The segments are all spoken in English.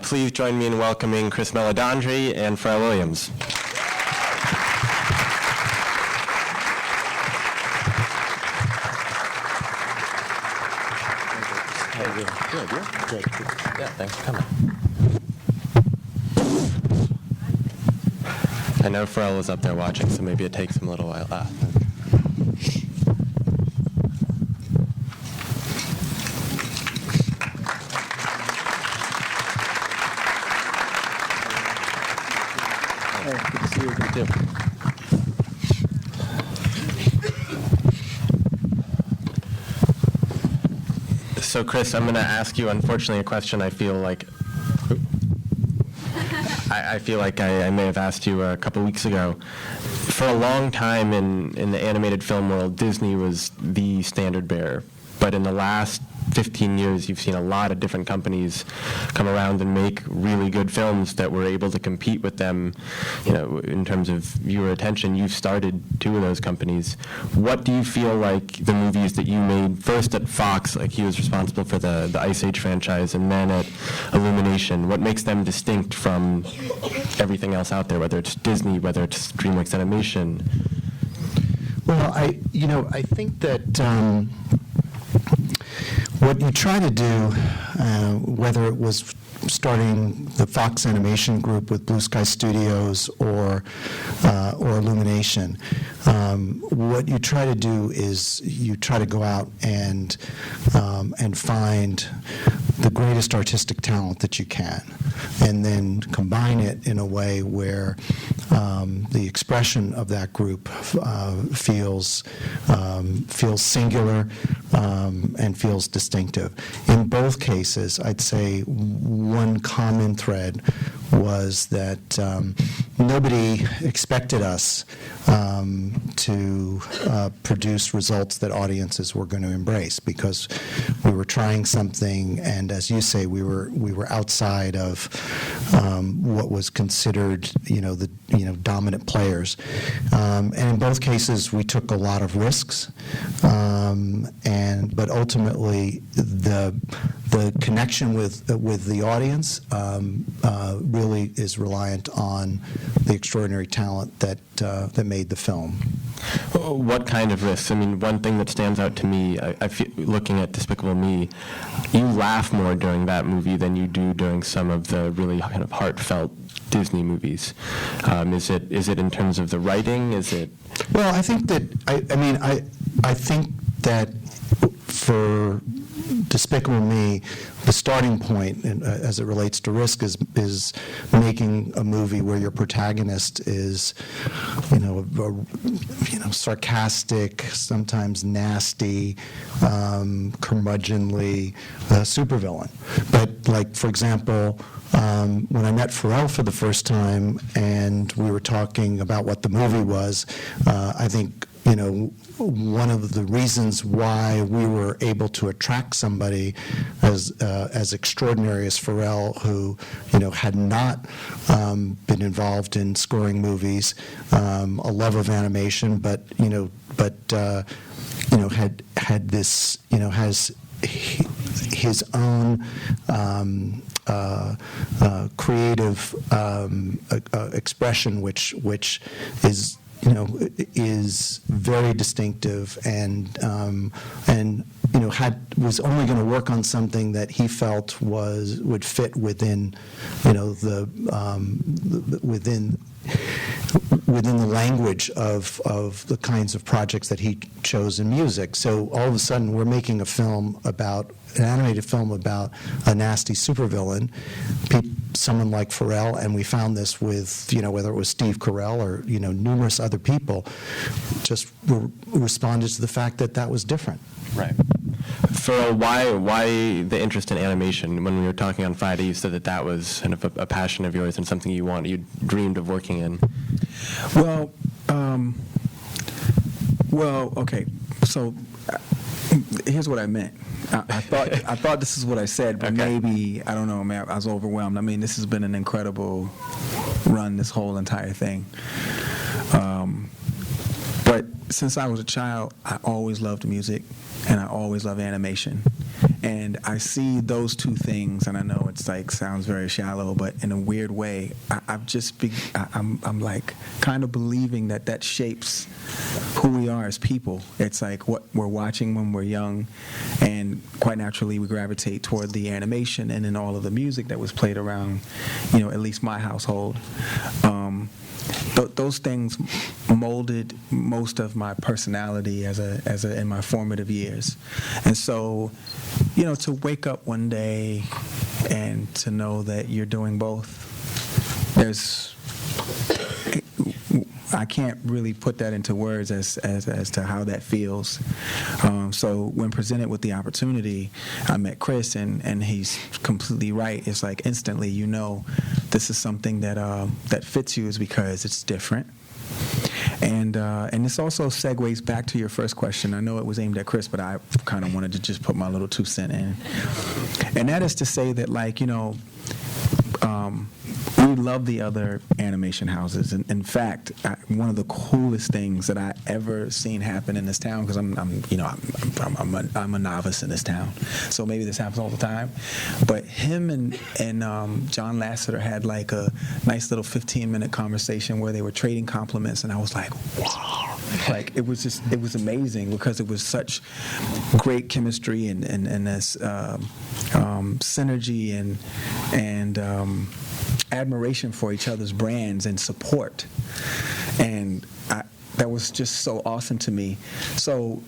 Please join me in welcoming Chris Meledandri and Pharrell Williams. Good, yeah? Good. Yeah, thanks for coming. I know Pharrell was up there watching, so maybe it takes him a little while. Hey, good to see you. Good too. So, Chris, I'm going to ask you, unfortunately, a question I feel like I may have asked you a couple weeks ago. For a long time in the animated film world, Disney was the standard bearer. But in the last 15 years, you've seen a lot of different companies come around and make really good films that were able to compete with them, in terms of viewer attention. You've started 2 of those companies. What do you feel like the movies that you made, first at Fox, like he was responsible for the Ice Age franchise, and then at Illumination, what makes them distinct from everything else out there, whether it's Disney, whether it's DreamWorks Animation? Well, I think that what you try to do, whether it was starting the Fox Animation Group with Blue Sky Studios or Illumination, what you try to do is you try to go out and find the greatest artistic talent that you can, and then combine it in a way where the expression of that group feels singular and feels distinctive. In both cases, I'd say one common thread was that nobody expected us to produce results that audiences were going to embrace, because we were trying something, and as you say, we were outside of what was considered, the dominant players. And in both cases, we took a lot of risks, but ultimately the connection with the audience really is reliant on the extraordinary talent that made the film. What kind of risks? I mean, one thing that stands out to me, I feel, looking at Despicable Me, you laugh more during that movie than you do during some of the really kind of heartfelt Disney movies. Is it in terms of the writing? Is it? Well, I think that I think that for Despicable Me, the starting point, as it relates to risk, is making a movie where your protagonist is, sarcastic, sometimes nasty, curmudgeonly supervillain. But, like, for example, when I met Pharrell for the first time and we were talking about what the movie was, I think, one of the reasons why we were able to attract somebody as extraordinary as Pharrell, who had not been involved in scoring movies, a love of animation, but had this, has his own creative expression, which is is very distinctive, and was only going to work on something that he felt would fit within within the language of the kinds of projects that he chose in music. So all of a sudden, we're making an animated film about a nasty supervillain, someone like Pharrell, and we found this with, whether it was Steve Carell or, numerous other people, just responded to the fact that was different. Right. Pharrell, why the interest in animation? When we were talking on Friday, you said that was kind of a passion of yours and something you dreamed of working in. Well, okay. So here's what I meant. I thought this is what I said, but okay. Maybe, I don't know, man, I was overwhelmed. I mean, this has been an incredible run, this whole entire thing. But since I was a child, I always loved music, and I always loved animation. And I see those two things, and I know it's like sounds very shallow, but in a weird way, I'm like kind of believing that shapes who we are as people. It's like what we're watching when we're young, and quite naturally we gravitate toward the animation and then all of the music that was played around, at least my household. Those things molded most of my personality in my formative years. And so, to wake up one day and to know that you're doing both, I can't really put that into words as to how that feels. So when presented with the opportunity, I met Chris, and he's completely right. It's like instantly, this is something that fits you, is because it's different. And this also segues back to your first question. I know it was aimed at Chris, but I kind of wanted to just put my little 2 cents in. And that is to say that, we love the other animation houses. And in fact, one of the coolest things that I ever seen happen in this town, because I'm a novice in this town, so maybe this happens all the time. But him and John Lasseter had like a nice little 15-minute conversation where they were trading compliments, and I was like, wow. Like it was amazing, because it was such great chemistry and this synergy and admiration for each other's brands and support, and that was just so awesome to me. So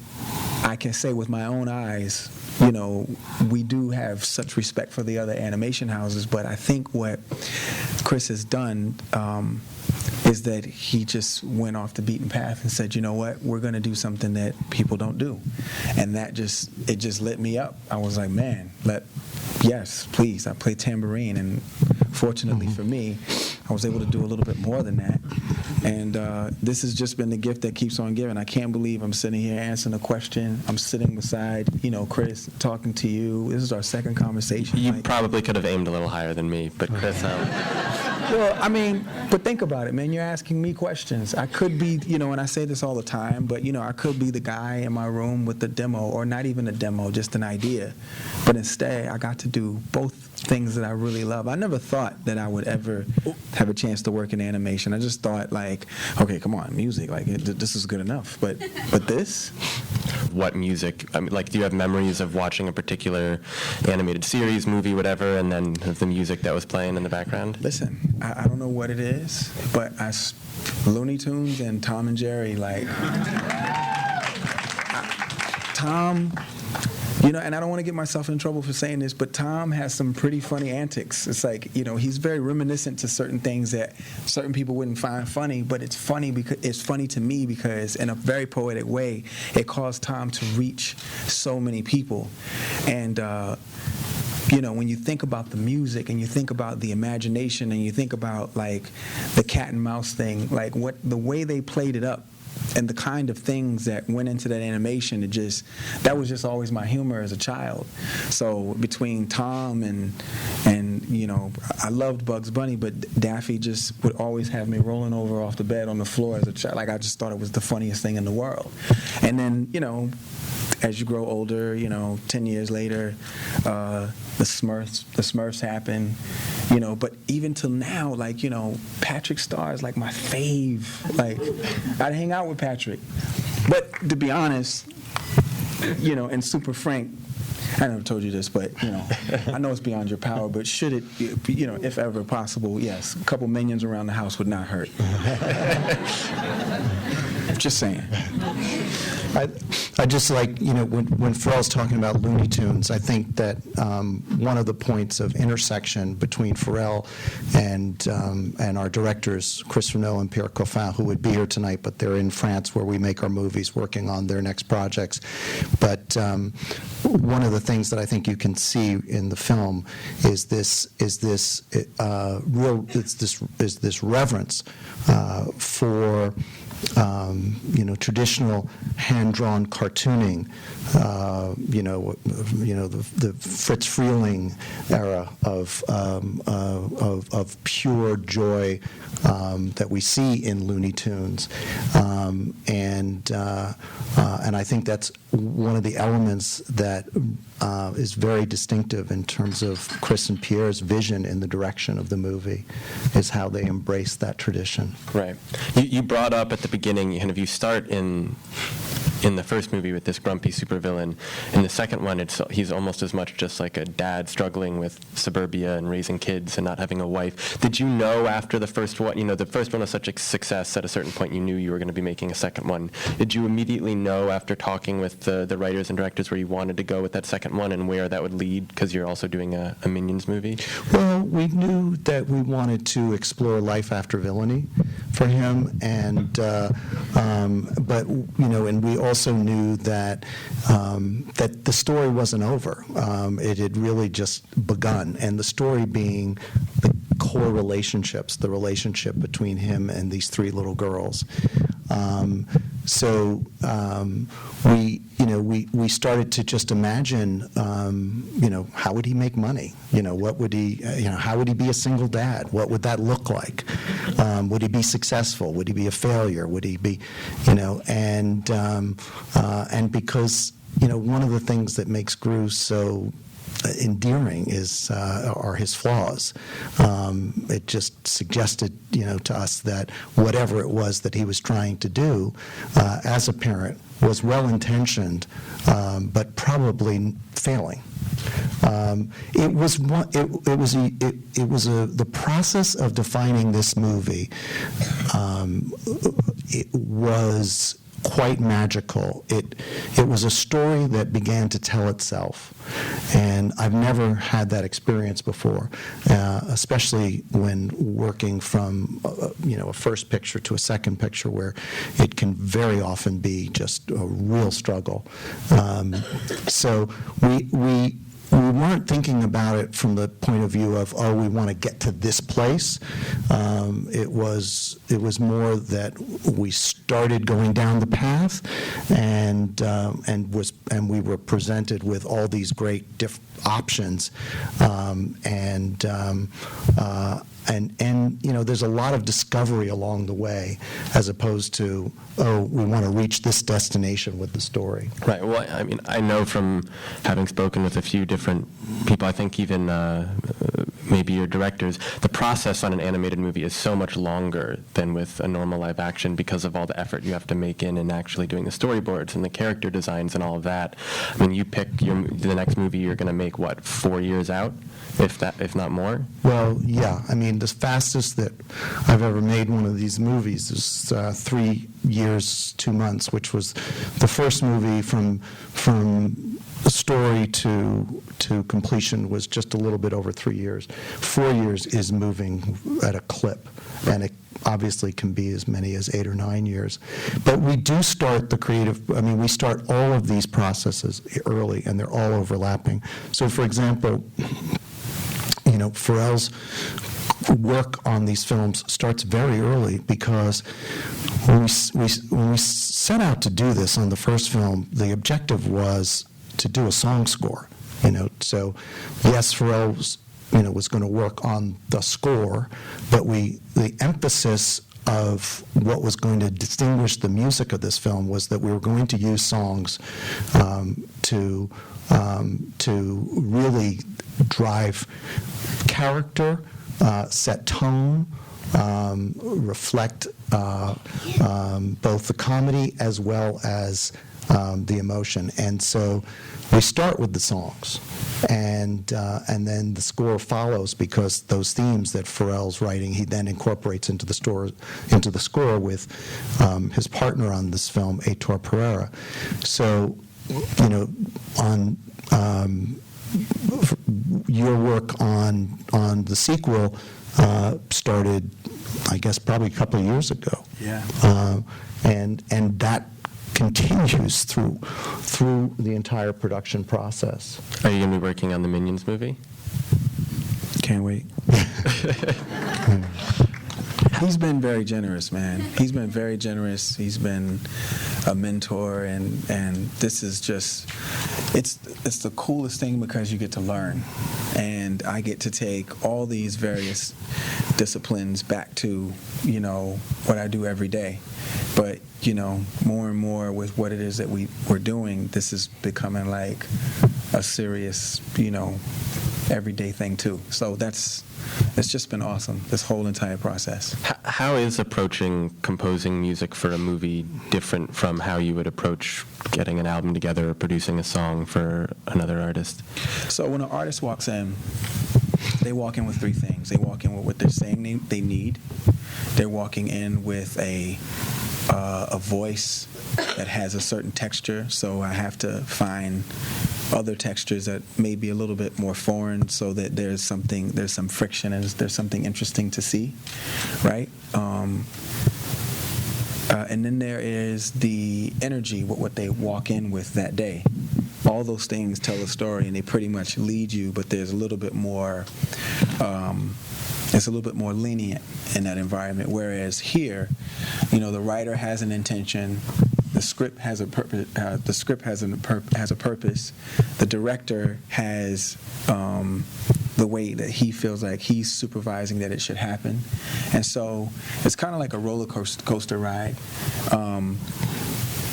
I can say with my own eyes, we do have such respect for the other animation houses, but I think what Chris has done is that he just went off the beaten path and said, you know what, we're going to do something that people don't do. And it just lit me up. I was like, man, yes, please. I play tambourine, and fortunately for me, I was able to do a little bit more than that. And this has just been the gift that keeps on giving. I can't believe I'm sitting here answering a question. I'm sitting beside, Chris, talking to you. This is our second conversation. You probably could have aimed a little higher than me, but Chris... Well, but think about it, man. You're asking me questions. I could be, and I say this all the time, but, I could be the guy in my room with the demo, or not even a demo, just an idea. But instead, I got to do both things that I really love. I never thought that I would ever have a chance to work in animation. I just thought, okay, come on, music, this is good enough. But this? What music? Do you have memories of watching a particular animated series, movie, whatever, and then the music that was playing in the background? Listen, I don't know what it is, but Looney Tunes and Tom and Jerry, Tom, and I don't want to get myself in trouble for saying this, but Tom has some pretty funny antics. It's like, he's very reminiscent to certain things that certain people wouldn't find funny, but it's funny to me because in a very poetic way, it caused Tom to reach so many people. And when you think about the music and you think about the imagination and you think about the cat and mouse thing, the way they played it up and the kind of things that went into that animation, that was just always my humor as a child. So between Tom and I loved Bugs Bunny, but Daffy just would always have me rolling over off the bed on the floor as a child. I just thought it was the funniest thing in the world. And then, as you grow older, 10 years later, the Smurfs happen, but even till now, Patrick Star is my fave. I'd hang out with Patrick. But to be honest, and super frank, I never told you this, but, I know it's beyond your power, but should it, if ever possible, yes, a couple minions around the house would not hurt. Just saying. I just when Pharrell's talking about Looney Tunes, I think that one of the points of intersection between Pharrell and our directors, Chris Renaud and Pierre Coffin, who would be here tonight, but they're in France where we make our movies, working on their next projects. But one of the things that I think you can see in the film is this reverence for traditional hand-drawn cartooning, the Fritz Freleng era of pure joy that we see in Looney Tunes, and I think that's one of the elements that is very distinctive in terms of Chris and Pierre's vision in the direction of the movie, is how they embrace that tradition. Right. You brought up at the beginning, kind of, you start in the first movie with this grumpy supervillain. In the second one, he's almost as much just like a dad struggling with suburbia and raising kids and not having a wife. Did you know after the first one, the first one was such a success, at a certain point you knew you were going to be making a second one. Did you immediately know after talking with the writers and directors where you wanted to go with that second one and where that would lead, because you're also doing a Minions movie? Well, we knew that we wanted to explore life after villainy for him, and we also knew that that the story wasn't over. It had really just begun, and the story being the core relationships, the relationship between him and these three little girls. We started to just imagine, how would he make money? What would he, how would he be a single dad? What would that look like? Would he be successful? Would he be a failure? Would he be, and because, one of the things that makes Gru so endearing are his flaws. It just suggested, to us that whatever it was that he was trying to do as a parent was well-intentioned, but probably failing. The process of defining this movie. It was quite magical. It was a story that began to tell itself, and I've never had that experience before, especially when working from a first picture to a second picture, where it can very often be just a real struggle. So we weren't thinking about it from the point of view of, we want to get to this place. It was more that we started going down the path, and we were presented with all these great options, and there's a lot of discovery along the way, as opposed to, we want to reach this destination with the story. Right. Well, I mean, I know from having spoken with a few different people, I think even maybe your directors, the process on an animated movie is so much longer than with a normal live action, because of all the effort you have to make in actually doing the storyboards and the character designs and all of that. I mean, you pick the next movie you're going to make, 4 years out, if not more? Well, yeah. I mean, the fastest that I've ever made one of these movies is 3 years, 2 months, which was the first movie from story to completion was just a little bit over 3 years. 4 years is moving at a clip, and it obviously can be as many as 8 or 9 years. But we do start we start all of these processes early, and they're all overlapping. So, for example, Pharrell's work on these films starts very early, because when we set out to do this on the first film, the objective was to do a song score. So yes, Pharrell was going to work on the score, but the emphasis of what was going to distinguish the music of this film was that we were going to use songs to really drive character, set tone, reflect both the comedy as well as the emotion. And so we start with the songs, and then the score follows, because those themes that Pharrell's writing, he then incorporates into the score with his partner on this film, Heitor Pereira. So, on your work on the sequel started, I guess, probably a couple of years ago. Yeah. And that continues through the entire production process. Are you going to be working on the Minions movie? Can't wait. He's been very generous, man. He's been very generous. He's been a mentor, and this is just, it's the coolest thing because you get to learn, and I get to take all these various disciplines back to, you know, what I do every day. But, you know, more and more with what it is that we're doing, this is becoming like a serious, you know, everyday thing too. So it's just been awesome, this whole entire process. How is approaching composing music for a movie different from how you would approach getting an album together or producing a song for another artist? So when an artist walks in, they walk in with three things. They walk in with what they're saying they need. They're walking in with a voice that has a certain texture, so I have to find other textures that may be a little bit more foreign, so that there's some friction and there's something interesting to see, right? And then there is the energy, what they walk in with that day. All those things tell a story, and they pretty much lead you, but there's a little bit more. It's a little bit more lenient in that environment. Whereas here, you know, the writer has an intention. The script has a purpose. Has a purpose. The director has the way that he feels like he's supervising that it should happen, and so it's kind of like a roller coaster ride.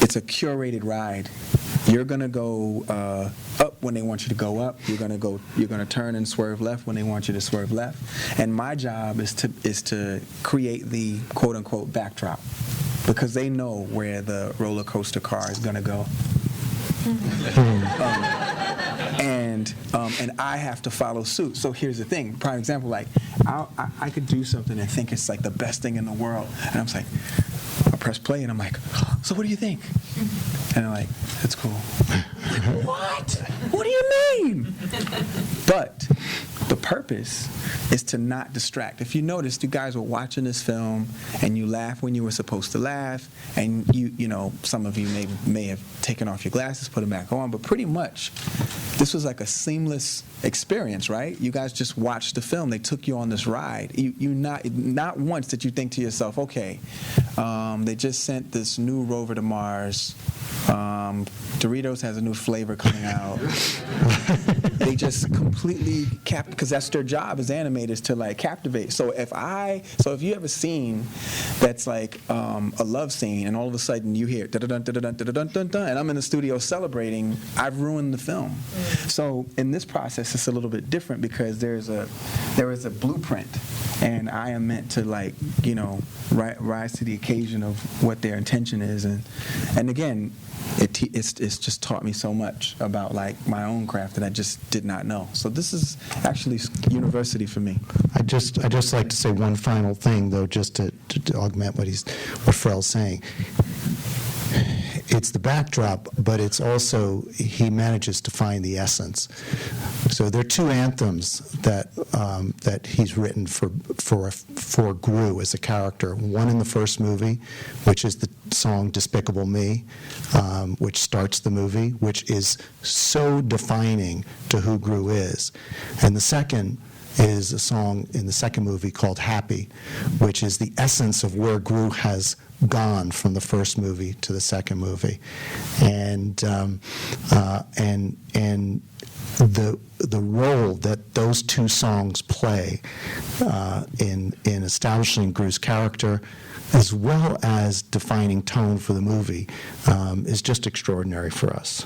It's a curated ride. You're gonna go up when they want you to go up. You're gonna turn and swerve left when they want you to swerve left. And my job is to create the quote unquote backdrop, because they know where the roller coaster car is gonna go. And I have to follow suit. So here's the thing. Prime example, like I could do something and think it's like the best thing in the world, and I'm like, I press play and I'm like, so what do you think? And I'm like, that's cool. What? What do you mean? But the purpose is to not distract. If you noticed, you guys were watching this film and you laughed when you were supposed to laugh, and you know, some of you may have taken off your glasses, put them back on, but pretty much this was like a seamless experience, right? You guys just watched the film. They took you on this ride. You not once did you think to yourself, okay, they just sent this new rover to Mars. Doritos has a new flavor coming out. They just completely because that's their job as animators, to like captivate. So if you have a scene that's like a love scene, and all of a sudden you hear da-da-dun, da-da-dun, da-da-dun, dun-dun, and I'm in the studio celebrating, I've ruined the film. So in this process, it's a little bit different, because there is a blueprint, and I am meant to, like, you know, rise to the occasion of what their intention is, and again, it's just taught me so much about like my own craft that I just did not know. So this is actually university for me. I just like to say one final thing, though, just to augment what Pharrell's saying. It's the backdrop, but it's also, he manages to find the essence. So there are two anthems that he's written for Gru as a character. One in the first movie, which is the song "Despicable Me," which starts the movie, which is so defining to who Gru is. And the second is a song in the second movie called "Happy," which is the essence of where Gru has gone from the first movie to the second movie, and the role that those two songs play in establishing Gru's character, as well as defining tone for the movie, is just extraordinary for us.